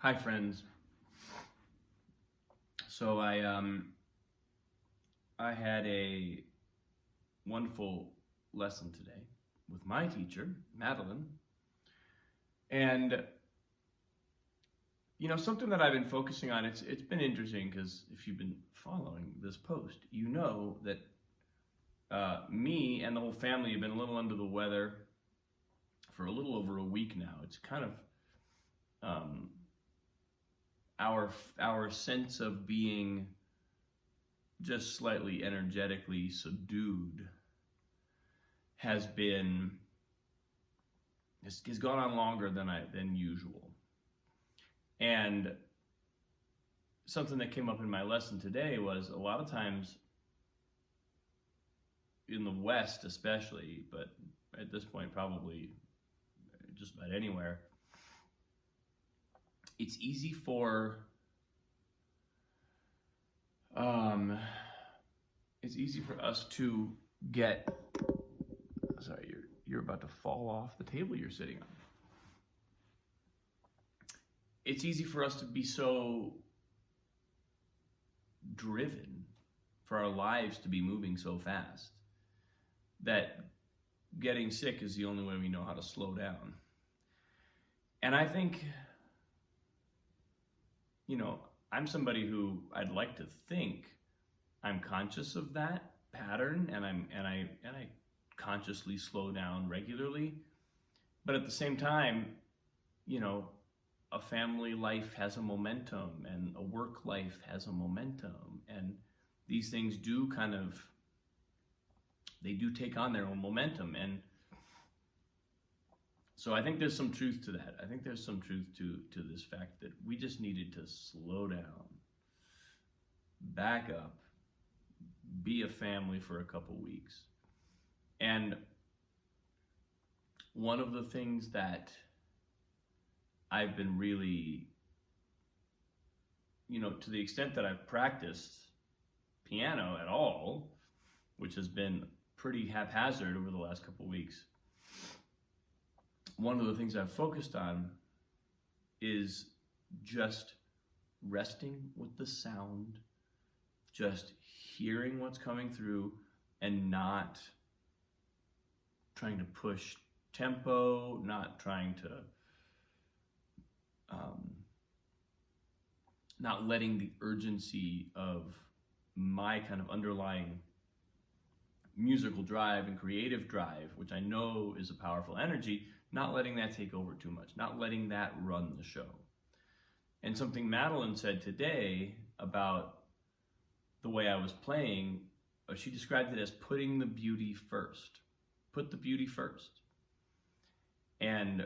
Hi, friends. So I had a wonderful lesson today with my teacher, Madeline, and something that I've been focusing on. It's been interesting because if you've been following this post, you know that me and the whole family have been a little under the weather for a little over a week now. It's kind of um, our sense of being just slightly energetically subdued has gone on longer than usual. And something that came up in my lesson today was a lot of times in the West especially, but at this point probably just about anywhere, it's easy for us to get, sorry, you're about to fall off the table you're sitting on. It's easy for us to be so driven, for our lives to be moving so fast, that getting sick is the only way we know how to slow down. And I think, I'm somebody who I'd like to think I'm conscious of that pattern, and I consciously slow down regularly. But at the same time, a family life has a momentum, and a work life has a momentum, and these things do take on their own momentum. And so I think there's some truth to that. I think there's some truth to this fact that we just needed to slow down, back up, be a family for a couple weeks. And one of the things that I've been really, to the extent that I've practiced piano at all, which has been pretty haphazard over the last couple weeks, one of the things I've focused on is just resting with the sound, just hearing what's coming through, and not trying to push tempo, not trying to, not letting the urgency of my kind of underlying musical drive and creative drive, which I know is a powerful energy, not letting that take over too much, not letting that run the show. And something Madeline said today about the way I was playing, she described it as putting the beauty first. Put the beauty first. And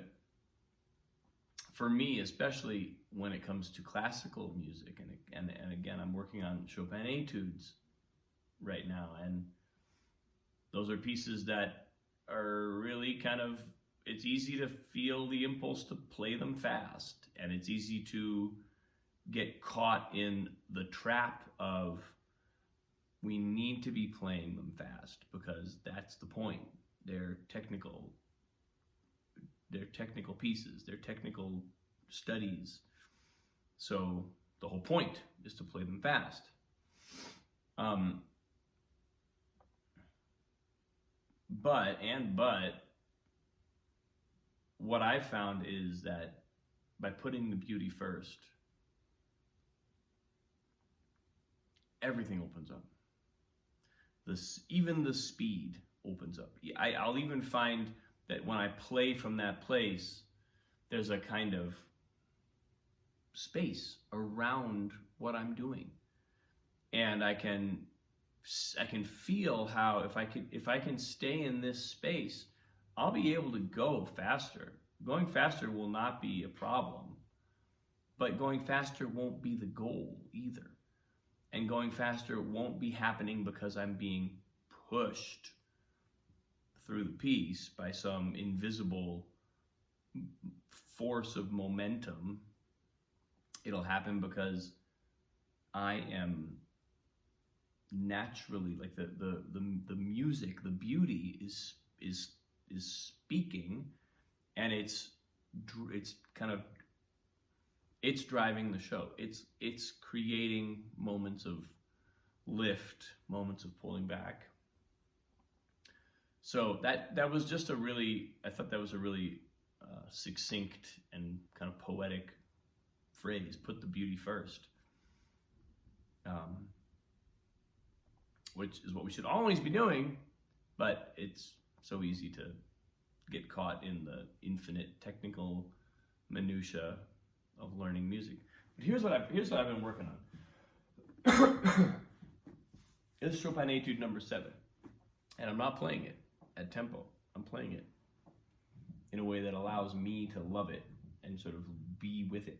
for me, especially when it comes to classical music, and again, I'm working on Chopin etudes right now, and those are pieces that are really it's easy to feel the impulse to play them fast, and it's easy to get caught in the trap of we need to be playing them fast because that's the point. They're technical pieces, they're technical studies. So the whole point is to play them fast. But what I found is that by putting the beauty first, everything opens up. Even the speed opens up. I'll even find that when I play from that place, there's a kind of space around what I'm doing, and I can feel how if I can stay in this space, I'll be able to go faster. Going faster will not be a problem, but going faster won't be the goal either. And going faster won't be happening because I'm being pushed through the piece by some invisible force of momentum. It'll happen because I am naturally, like the music, the beauty is speaking, and it's it's driving the show. It's creating moments of lift, moments of pulling back. So that was just I thought that was a really succinct and kind of poetic phrase. Put the beauty first, which is what we should always be doing, but it's so easy to get caught in the infinite technical minutia of learning music. But here's what I've been working on. This is Chopin Etude number 7, and I'm not playing it at tempo. I'm playing it in a way that allows me to love it and sort of be with it.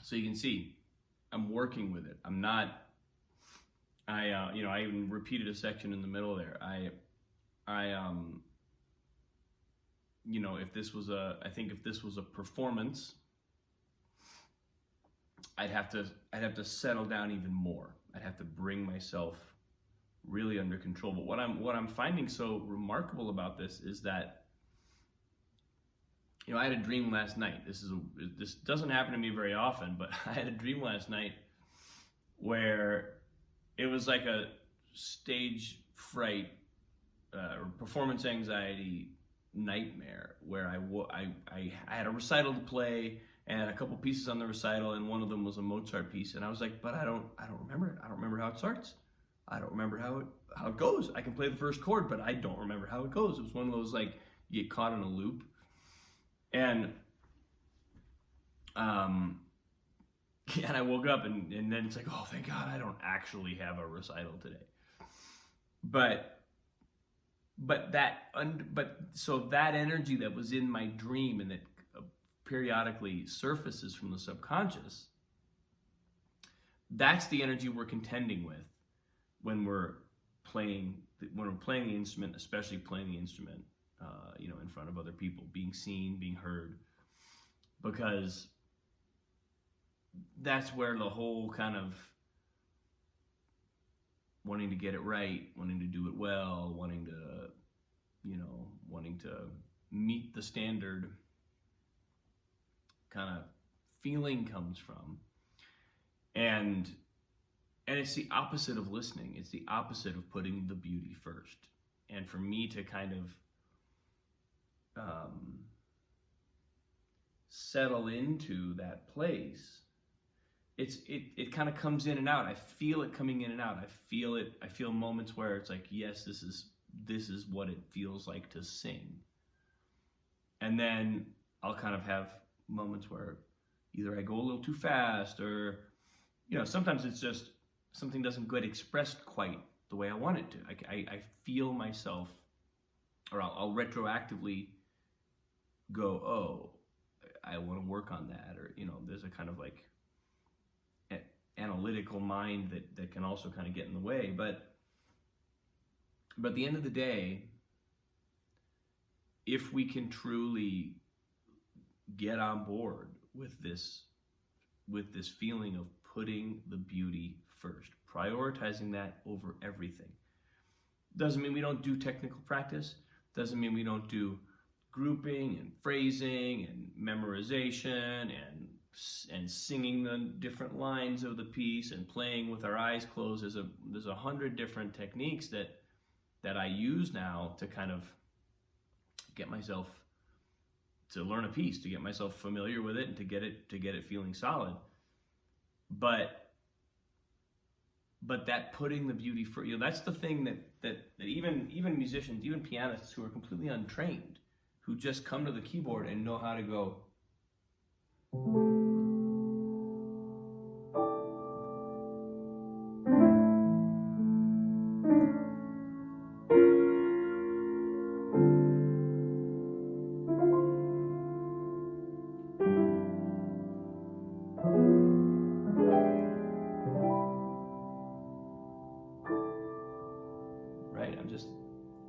So you can see, I'm working with it. I'm not. I even repeated a section in the middle there. If this was a performance, I'd have to settle down even more. I'd have to bring myself really under control. But what I'm finding so remarkable about this is that, I had a dream last night. This doesn't happen to me very often, but I had a dream last night where it was like a stage fright or performance anxiety nightmare, where I had a recital to play and a couple pieces on the recital, and one of them was a Mozart piece, and I was like, but I don't remember it. I don't remember how it starts. I don't remember how it goes. I can play the first chord, but I don't remember how it goes. It was one of those, like, you get caught in a loop. And I woke up and then it's like, oh, thank God I don't actually have a recital today. So that energy that was in my dream and that periodically surfaces from the subconscious, that's the energy we're contending with when we're playing the instrument, especially playing the instrument, in front of other people, being seen, being heard, because that's where the whole kind of wanting to get it right, wanting to do it well, wanting to meet the standard kind of feeling comes from. And it's the opposite of listening. It's the opposite of putting the beauty first. And for me to kind of settle into that place, it kind of comes in and out. I feel it coming in and out. I feel moments where it's like, yes, this is what it feels like to sing. And then I'll kind of have moments where either I go a little too fast, or sometimes it's just something doesn't get expressed quite the way I want it to. I feel myself, or I'll retroactively go, oh, I want to work on that, or there's a kind of like analytical mind that can also kind of get in the way. But at the end of the day, if we can truly get on board with this feeling of putting the beauty first, prioritizing that over everything, doesn't mean we don't do technical practice, doesn't mean we don't do grouping and phrasing and memorization and singing the different lines of the piece and playing with our eyes closed. There's 100 different techniques that I use now to kind of get myself to learn a piece, to get myself familiar with it, and to get it feeling solid. But that putting the beauty for that's the thing that even musicians, even pianists who are completely untrained, who just come to the keyboard and know how to go. Right? I'm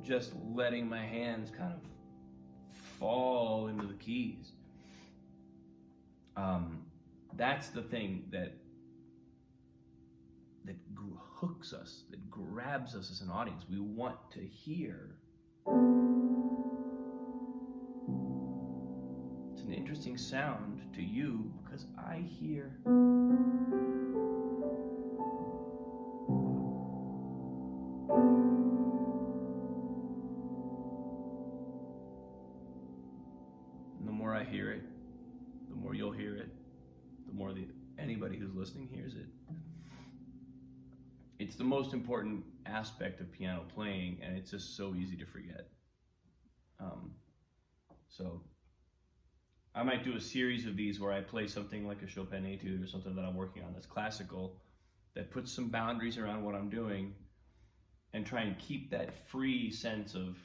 just letting my hands kind of fall into the keys. That's the thing that hooks us, that grabs us as an audience. We want to hear. It's an interesting sound to you because I hear. And the more I hear it, the more you'll hear it, the more anybody who's listening hears it. It's the most important aspect of piano playing, and it's just so easy to forget. So I might do a series of these where I play something like a Chopin etude or something that I'm working on that's classical, that puts some boundaries around what I'm doing, and try and keep that free sense of,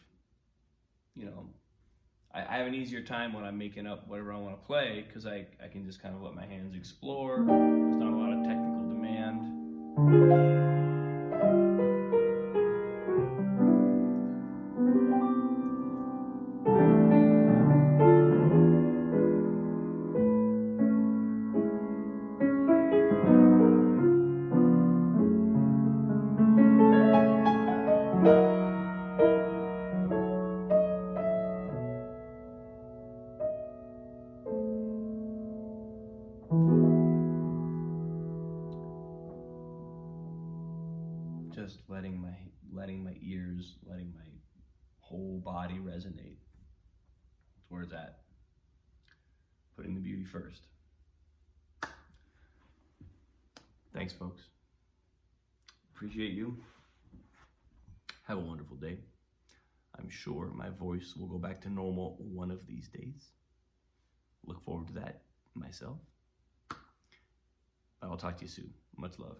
I have an easier time when I'm making up whatever I want to play, because I can just kind of let my hands explore. There's not a lot of technical demand. Just letting my ears, letting my whole body resonate. That's where it's at. Putting the beauty first. Thanks, folks. Appreciate you. Have a wonderful day. I'm sure my voice will go back to normal one of these days. Look forward to that myself. I'll talk to you soon. Much love.